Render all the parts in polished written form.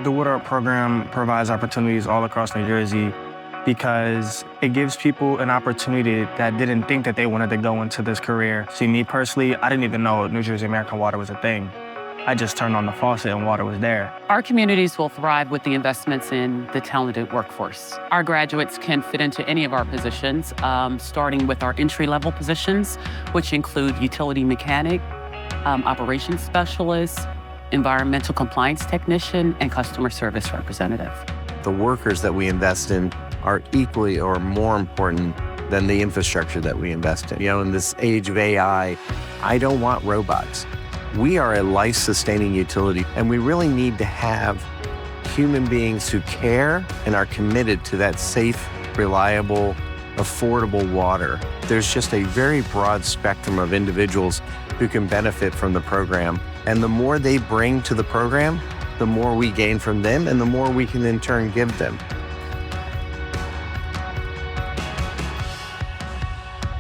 The water program provides opportunities all across New Jersey because it gives people an opportunity that didn't think that they wanted to go into this career. See, me personally, I didn't even know New Jersey American Water was a thing. I just turned on the faucet and water was there. Our communities will thrive with the investments in the talented workforce. Our graduates can fit into any of our positions, starting with our entry-level positions, which include utility mechanic, operations specialist, environmental compliance technician, and customer service representative. The workers that we invest in are equally or more important than the infrastructure that we invest in. In this age of AI, I don't want robots. We are a life-sustaining utility, and we really need to have human beings who care and are committed to that safe, reliable, affordable water. There's just a very broad spectrum of individuals who can benefit from the program. And the more they bring to the program, the more we gain from them and the more we can in turn give them.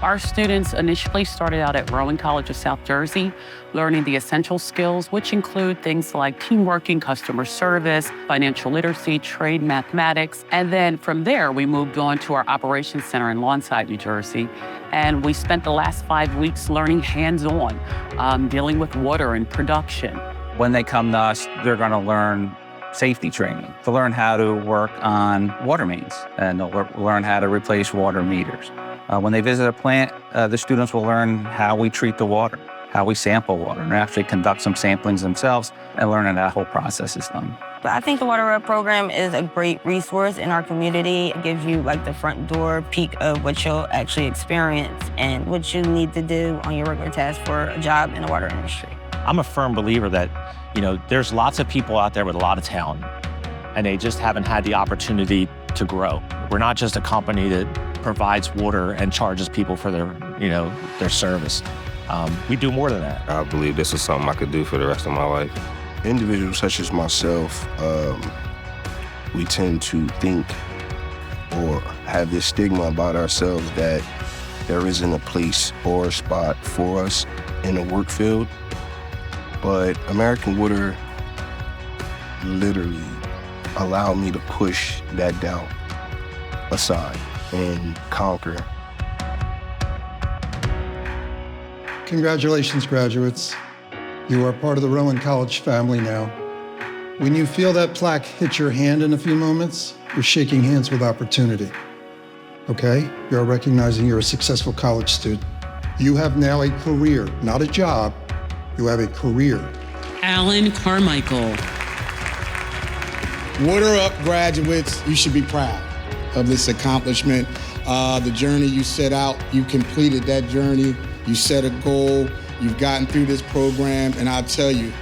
Our students initially started out at Rowan College of South Jersey, learning the essential skills, which include things like teamworking, customer service, financial literacy, trade, mathematics. And then from there, we moved on to our operations center in Lawnside, New Jersey. And we spent the last 5 weeks learning hands-on, dealing with water and production. When they come to us, they're going to learn safety training, to learn how to work on water mains, and they'll learn how to replace water meters. When they visit a plant, the students will learn how we treat the water, how we sample water, and actually conduct some samplings themselves and learn how that whole process is done. I think the Water Rep program is a great resource in our community. It gives you the front door peek of what you'll actually experience and what you need to do on your regular task for a job in the water industry. I'm a firm believer that, there's lots of people out there with a lot of talent, and they just haven't had the opportunity to grow. We're not just a company that provides water and charges people for their service. We do more than that. I believe this is something I could do for the rest of my life. Individuals such as myself, we tend to think or have this stigma about ourselves that there isn't a place or a spot for us in the work field. But American Water literally allowed me to push that doubt aside and conquer. Congratulations, graduates. You are part of the Rowan College family now. When you feel that plaque hit your hand in a few moments, you're shaking hands with opportunity. Okay? You're recognizing you're a successful college student. You have now a career, not a job. You have a career. Alan Carmichael. Water Up graduates, you should be proud of this accomplishment. The journey you set out, you completed that journey. You set a goal, you've gotten through this program, and I'll tell you,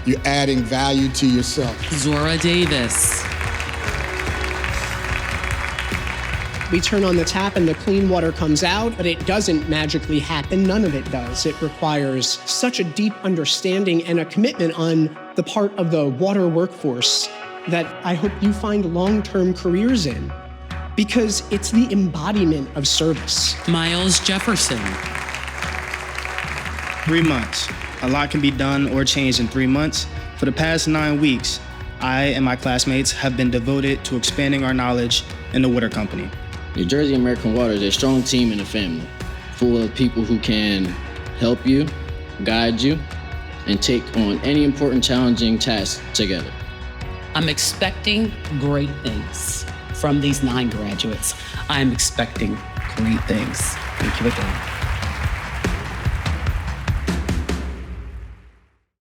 you're adding value to yourself. Zora Davis. We turn on the tap and the clean water comes out, but it doesn't magically happen. None of it does. It requires such a deep understanding and a commitment on the part of the water workforce that I hope you find long-term careers in, because it's the embodiment of service. Miles Jefferson. 3 months. A lot can be done or changed in 3 months. For the past 9 weeks, I and my classmates have been devoted to expanding our knowledge in the water company. New Jersey American Water is a strong team and a family, full of people who can help you, guide you, and take on any important challenging tasks together. I'm expecting great things from these 9 graduates. I'm expecting great things. Thank you again.